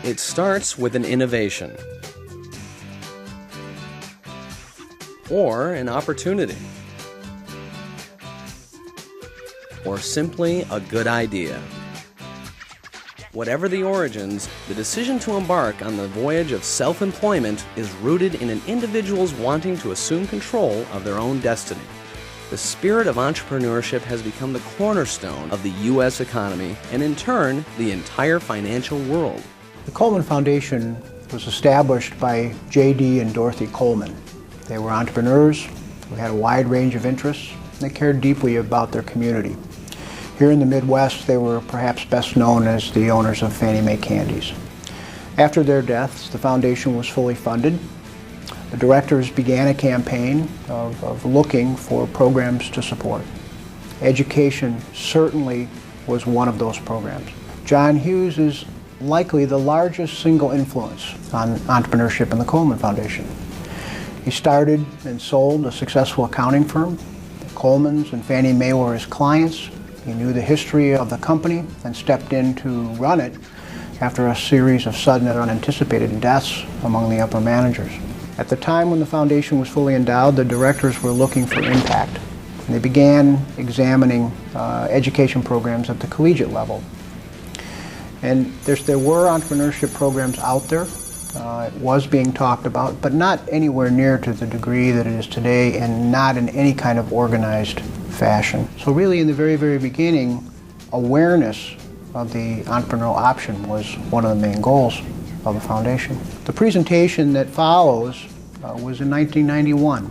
It starts with an innovation or an opportunity or simply a good idea. Whatever the origins, the decision to embark on the voyage of self-employment is rooted in an individual's wanting to assume control of their own destiny. The spirit of entrepreneurship has become the cornerstone of the U.S. economy and, in turn, the entire financial world. The Coleman Foundation was established by J.D. and Dorothy Coleman. They were entrepreneurs who had a wide range of interests, and they cared deeply about their community. Here in the Midwest, they were perhaps best known as the owners of Fannie Mae Candies. After their deaths, the foundation was fully funded. The directors began a campaign of looking for programs to support. Education certainly was one of those programs. John Hughes is likely the largest single influence on entrepreneurship in the Coleman Foundation. He started and sold a successful accounting firm. The Colemans and Fannie Mae were his clients. He knew the history of the company and stepped in to run it after a series of sudden and unanticipated deaths among the upper managers. At the time when the foundation was fully endowed, the directors were looking for impact. And they began examining education programs at the collegiate level. And there were entrepreneurship programs out there. It was being talked about, but not anywhere near to the degree that it is today, and not in any kind of organized fashion. So really, in the very, very beginning, awareness of the entrepreneurial option was one of the main goals of the foundation. The presentation that follows was in 1991.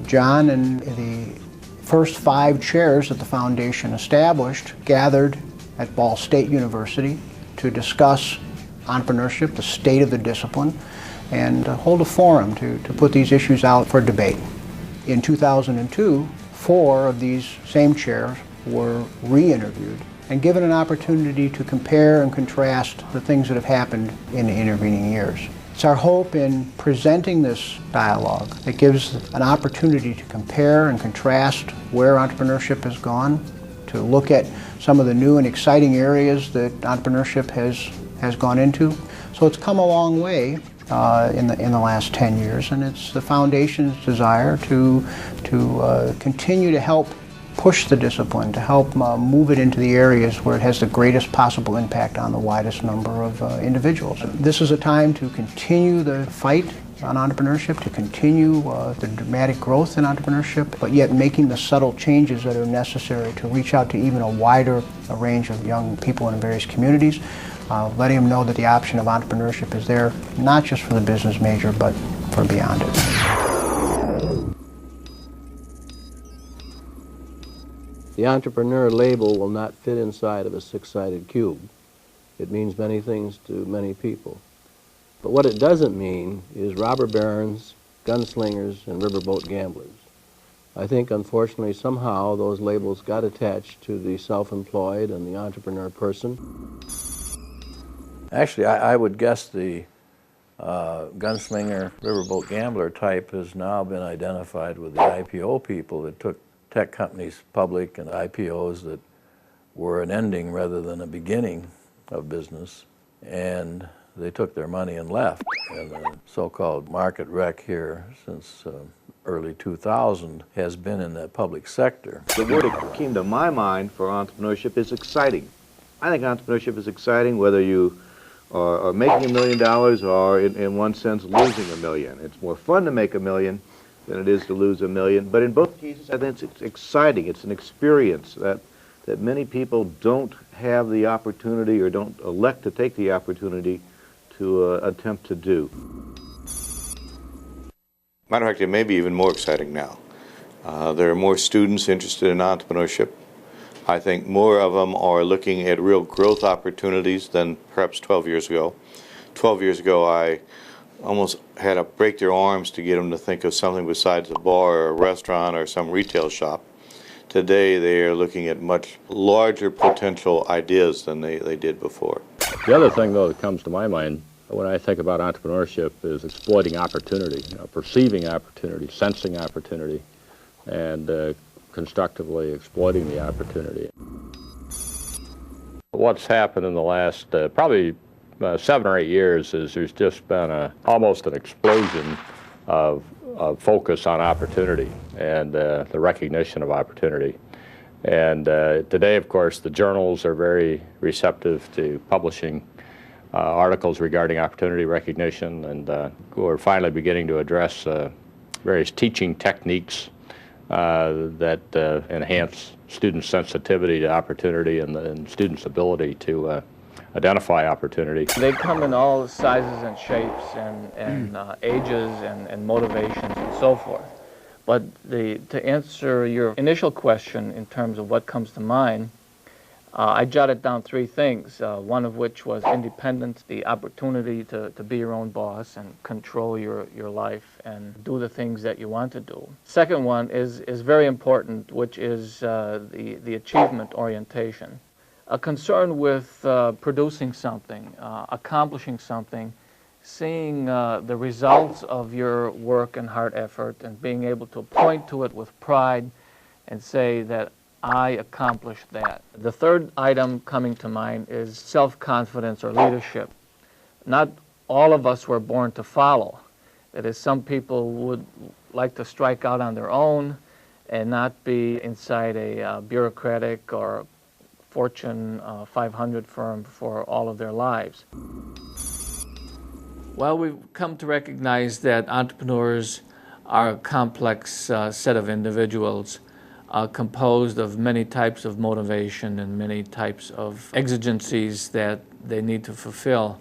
John and the first 5 chairs that the foundation established gathered at Ball State University to discuss entrepreneurship, the state of the discipline, and hold a forum to put these issues out for debate. In 2002, 4 of these same chairs were re-interviewed and given an opportunity to compare and contrast the things that have happened in the intervening years. It's our hope in presenting this dialogue that gives an opportunity to compare and contrast where entrepreneurship has gone, to look at some of the new and exciting areas that entrepreneurship has gone into. So it's come a long way in the last 10 years, and it's the foundation's desire to continue to help push the discipline, to help move it into the areas where it has the greatest possible impact on the widest number of individuals. This is a time to continue the fight on entrepreneurship, to continue the dramatic growth in entrepreneurship, but yet making the subtle changes that are necessary to reach out to even a wider range of young people in various communities, letting them know that the option of entrepreneurship is there, not just for the business major, but for beyond it. The entrepreneur label will not fit inside of a 6-sided cube. It means many things to many people. But what it doesn't mean is robber barons, gunslingers, and riverboat gamblers. I think, unfortunately, somehow those labels got attached to the self-employed and the entrepreneur person. Actually, I would guess the gunslinger, riverboat gambler type has now been identified with the IPO people that took tech companies public and IPOs that were an ending rather than a beginning of business, and they took their money and left. And the so-called market wreck here since early 2000 has been in the public sector. The word that came to my mind for entrepreneurship is exciting. I think entrepreneurship is exciting whether you are making $1 million or in one sense losing $1 million. It's more fun to make $1 million than it is to lose $1 million. But in both cases, I think it's exciting. It's an experience that many people don't have the opportunity or don't elect to take the opportunity to attempt to do. Matter of fact, it may be even more exciting now. There are more students interested in entrepreneurship. I think more of them are looking at real growth opportunities than perhaps 12 years ago. 12 years ago, I almost had to break their arms to get them to think of something besides a bar or a restaurant or some retail shop. Today, they are looking at much larger potential ideas than they did before. The other thing, though, that comes to my mind when I think about entrepreneurship is exploiting opportunity, perceiving opportunity, sensing opportunity, and constructively exploiting the opportunity. What's happened in the last probably 7 or 8 years is there's just been almost an explosion of focus on opportunity and the recognition of opportunity. And today, of course, the journals are very receptive to publishing articles regarding opportunity recognition, and we're finally beginning to address various teaching techniques that enhance students' sensitivity to opportunity and students' ability to identify opportunity. They come in all sizes and shapes and ages and motivations and so forth. But to answer your initial question in terms of what comes to mind, I jotted down 3 things, one of which was independence, the opportunity to be your own boss and control your life and do the things that you want to do. Second one is very important, which is the achievement orientation. A concern with producing something, accomplishing something, seeing the results of your work and hard effort and being able to point to it with pride and say that I accomplished that. The third item coming to mind is self-confidence or leadership. Not all of us were born to follow. That is, some people would like to strike out on their own and not be inside a bureaucratic or Fortune 500 firm for all of their lives. Well, we've come to recognize that entrepreneurs are a complex set of individuals composed of many types of motivation and many types of exigencies that they need to fulfill.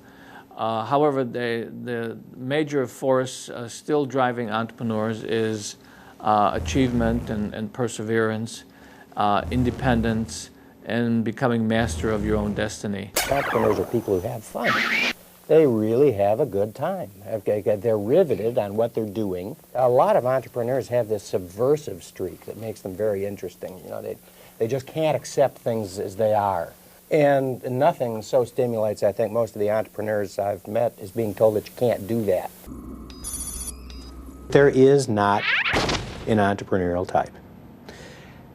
However, the major force still driving entrepreneurs is achievement and perseverance, independence, and becoming master of your own destiny. Entrepreneurs are people who have fun. They really have a good time. They're riveted on what they're doing. A lot of entrepreneurs have this subversive streak that makes them very interesting. You know, they just can't accept things as they are. And nothing so stimulates, I think, most of the entrepreneurs I've met is being told that you can't do that. There is not an entrepreneurial type.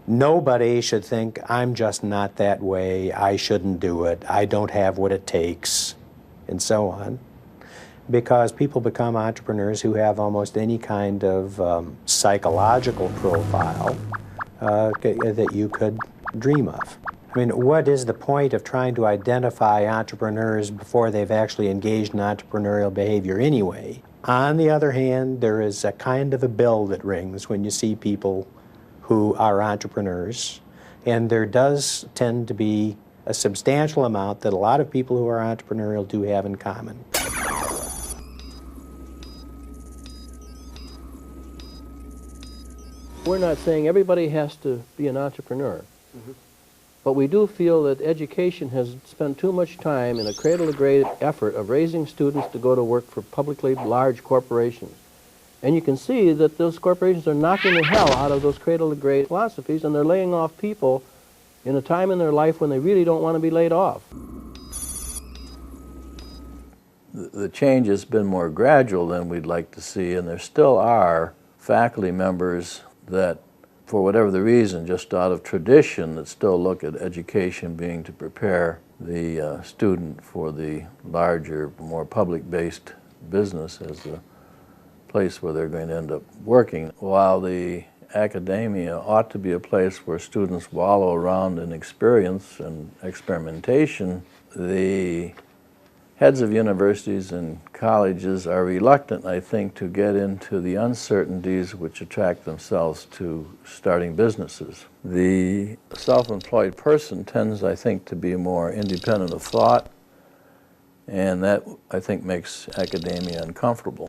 Nobody should think, I'm just not that way, I shouldn't do it, I don't have what it takes, and so on. Because people become entrepreneurs who have almost any kind of psychological profile that you could dream of. I mean, what is the point of trying to identify entrepreneurs before they've actually engaged in entrepreneurial behavior anyway? On the other hand, there is a kind of a bell that rings when you see people who are entrepreneurs, and there does tend to be a substantial amount that a lot of people who are entrepreneurial do have in common. We're not saying everybody has to be an entrepreneur, but we do feel that education has spent too much time in a cradle-to-grave effort of raising students to go to work for publicly large corporations. And you can see that those corporations are knocking the hell out of those cradle-to-grave philosophies, and they're laying off people in a time in their life when they really don't want to be laid off. The change has been more gradual than we'd like to see, and there still are faculty members that, for whatever the reason, just out of tradition, that still look at education being to prepare the student for the larger, more public-based business as the place where they're going to end up working. While the academia ought to be a place where students wallow around in experience and experimentation, the heads of universities and colleges are reluctant, I think, to get into the uncertainties which attract themselves to starting businesses. The self-employed person tends, I think, to be more independent of thought, and that, I think, makes academia uncomfortable.